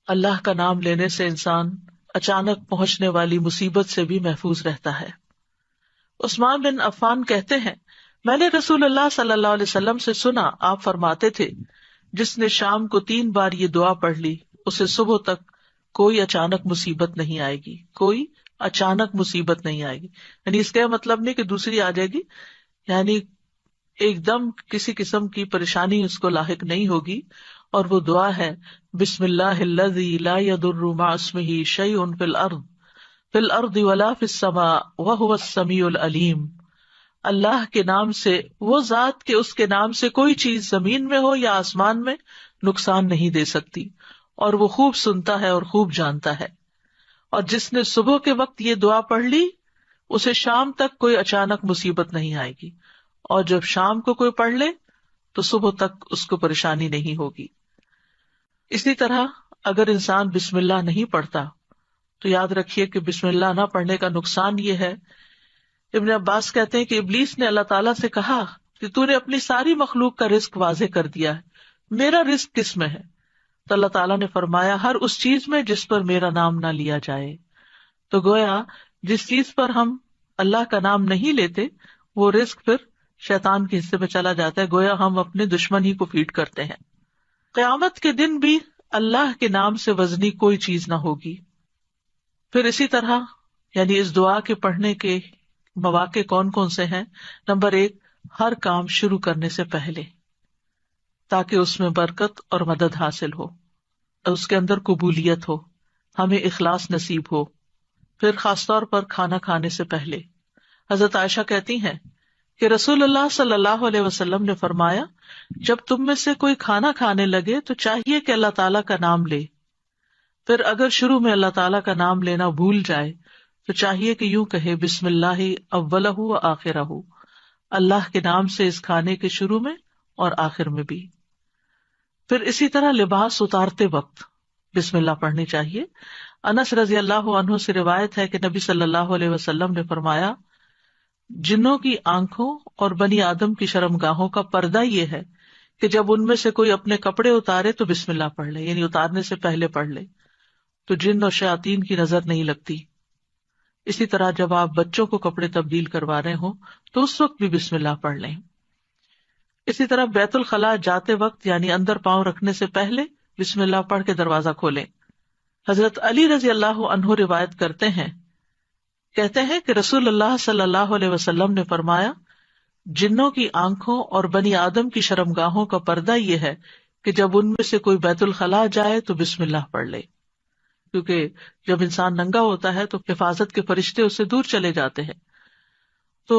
اللہ کا نام لینے سے انسان اچانک پہنچنے والی مصیبت سے بھی محفوظ رہتا ہے۔ عثمان بن عفان کہتے ہیں، میں نے رسول اللہ صلی اللہ علیہ وسلم سے سنا، آپ فرماتے تھے، جس نے شام کو 3 بار یہ دعا پڑھ لی اسے صبح تک کوئی اچانک مصیبت نہیں آئے گی، کوئی اچانک مصیبت نہیں آئے گی۔ یعنی اس کا مطلب نہیں کہ دوسری آ جائے گی، یعنی ایک دم کسی قسم کی پریشانی اس کو لاحق نہیں ہوگی۔ اور وہ دعا ہے، بسم اللہ الذی لا یضر مع اسمہ شیء فی الارض ولا فی السماء وہو السمیع العلیم۔ اللہ کے نام سے، وہ ذات کہ اس کے نام سے کوئی چیز زمین میں ہو یا آسمان میں نقصان نہیں دے سکتی، اور وہ خوب سنتا ہے اور خوب جانتا ہے۔ اور جس نے صبح کے وقت یہ دعا پڑھ لی اسے شام تک کوئی اچانک مصیبت نہیں آئے گی، اور جب شام کو کوئی پڑھ لے تو صبح تک اس کو پریشانی نہیں ہوگی۔ اسی طرح اگر انسان بسم اللہ نہیں پڑھتا تو یاد رکھیے کہ بسم اللہ نہ پڑھنے کا نقصان یہ ہے، ابن عباس کہتے ہیں کہ ابلیس نے اللہ تعالیٰ سے کہا کہ تو نے اپنی ساری مخلوق کا رزق واضح کر دیا ہے، میرا رزق کس میں ہے؟ تو اللہ تعالیٰ نے فرمایا، ہر اس چیز میں جس پر میرا نام نہ لیا جائے۔ تو گویا جس چیز پر ہم اللہ کا نام نہیں لیتے وہ رزق پھر شیطان کے حصے میں چلا جاتا ہے، گویا ہم اپنے دشمن ہی کو فیڈ کرتے ہیں۔ قیامت کے دن بھی اللہ کے نام سے وزنی کوئی چیز نہ ہوگی۔ پھر اسی طرح یعنی اس دعا کے پڑھنے کے مواقع کون کون سے ہیں؟ نمبر 1، ہر کام شروع کرنے سے پہلے، تاکہ اس میں برکت اور مدد حاصل ہو، اس کے اندر قبولیت ہو، ہمیں اخلاص نصیب ہو۔ پھر خاص طور پر کھانا کھانے سے پہلے، حضرت عائشہ کہتی ہیں کہ رسول اللہ صلی اللہ علیہ وسلم نے فرمایا، جب تم میں سے کوئی کھانا کھانے لگے تو چاہیے کہ اللہ تعالیٰ کا نام لے، پھر اگر شروع میں اللہ تعالیٰ کا نام لینا بھول جائے تو چاہیے کہ یوں کہے، بسم اللہ اولہ و آخرہ، اللہ کے نام سے اس کھانے کے شروع میں اور آخر میں بھی۔ پھر اسی طرح لباس اتارتے وقت بسم اللہ پڑھنی چاہیے۔ انس رضی اللہ عنہ سے روایت ہے کہ نبی صلی اللہ علیہ وسلم نے فرمایا، جنوں کی آنکھوں اور بنی آدم کی شرمگاہوں کا پردہ یہ ہے کہ جب ان میں سے کوئی اپنے کپڑے اتارے تو بسم اللہ پڑھ لے، یعنی اتارنے سے پہلے پڑھ لے، تو جن اور شیاطین کی نظر نہیں لگتی۔ اسی طرح جب آپ بچوں کو کپڑے تبدیل کروا رہے ہوں تو اس وقت بھی بسم اللہ پڑھ لیں۔ اسی طرح بیت الخلاء جاتے وقت یعنی اندر پاؤں رکھنے سے پہلے بسم اللہ پڑھ کے دروازہ کھولیں۔ حضرت علی رضی اللہ عنہ روایت کرتے ہیں، کہتے ہیں کہ رسول اللہ صلی اللہ علیہ وسلم نے فرمایا، جنوں کی آنکھوں اور بنی آدم کی شرمگاہوں کا پردہ یہ ہے کہ جب ان میں سے کوئی بیت الخلاء جائے تو بسم اللہ پڑھ لے، کیونکہ جب انسان ننگا ہوتا ہے تو حفاظت کے فرشتے اس سے دور چلے جاتے ہیں۔ تو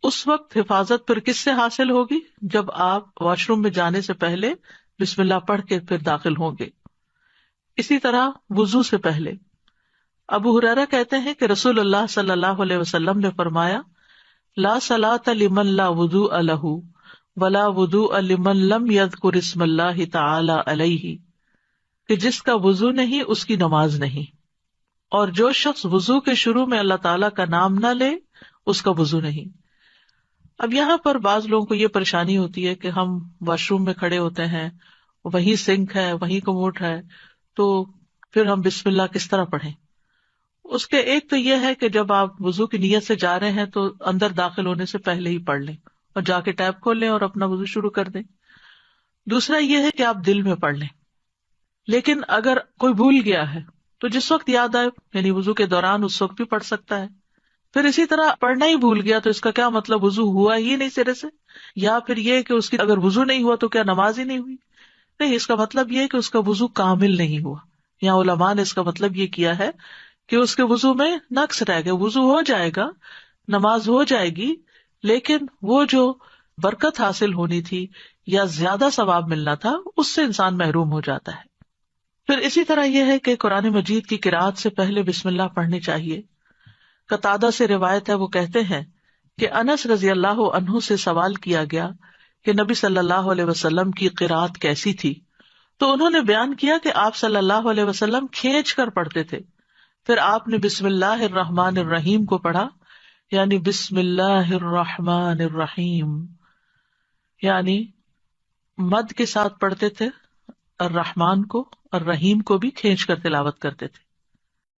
اس وقت حفاظت پھر کس سے حاصل ہوگی؟ جب آپ واش روم میں جانے سے پہلے بسم اللہ پڑھ کے پھر داخل ہوں گے۔ اسی طرح وضو سے پہلے ابو ہریرہ کہتے ہیں کہ رسول اللہ صلی اللہ علیہ وسلم نے فرمایا، لا صلاۃ لمن لا وضوء لہ ولا وضوء لمن لم یذکر اسم اللہ تعالی علیہ، کہ جس کا وضو نہیں اس کی نماز نہیں، اور جو شخص وضو کے شروع میں اللہ تعالیٰ کا نام نہ لے اس کا وضو نہیں۔ اب یہاں پر بعض لوگوں کو یہ پریشانی ہوتی ہے کہ ہم واش روم میں کھڑے ہوتے ہیں، وہیں سنک ہے، وہیں کموڈ ہے، تو پھر ہم بسم اللہ کس طرح پڑھیں؟ اس کے ایک تو یہ ہے کہ جب آپ وضو کی نیت سے جا رہے ہیں تو اندر داخل ہونے سے پہلے ہی پڑھ لیں اور جا کے ٹیپ کھول لیں اور اپنا وضو شروع کر دیں۔ دوسرا یہ ہے کہ آپ دل میں پڑھ لیں، لیکن اگر کوئی بھول گیا ہے تو جس وقت یاد آئے، یعنی وضو کے دوران اس وقت بھی پڑھ سکتا ہے۔ پھر اسی طرح پڑھنا ہی بھول گیا تو اس کا کیا مطلب؟ وضو ہوا ہی نہیں سرے سے، یا پھر یہ کہ اس کی اگر وضو نہیں ہوا تو کیا نماز ہی نہیں ہوئی؟ نہیں، اس کا مطلب یہ کہ اس کا وضو کامل نہیں ہوا۔ یہاں علماء نے اس کا مطلب یہ کیا ہے کہ اس کے وضو میں نقص رہ گیا، وضو ہو جائے گا، نماز ہو جائے گی، لیکن وہ جو برکت حاصل ہونی تھی یا زیادہ ثواب ملنا تھا اس سے انسان محروم ہو جاتا ہے۔ پھر اسی طرح یہ ہے کہ قرآن مجید کی قرأت سے پہلے بسم اللہ پڑھنی چاہیے۔ قتادہ سے روایت ہے، وہ کہتے ہیں کہ انس رضی اللہ عنہ سے سوال کیا گیا کہ نبی صلی اللہ علیہ وسلم کی قرأت کیسی تھی، تو انہوں نے بیان کیا کہ آپ صلی اللہ علیہ وسلم کھینچ کر پڑھتے تھے۔ پھر آپ نے بسم اللہ الرحمن الرحیم کو پڑھا، یعنی بسم اللہ الرحمن الرحیم، یعنی مد کے ساتھ پڑھتے تھے، الرحمن کو اور رحیم کو بھی کھینچ کر تلاوت کرتے تھے.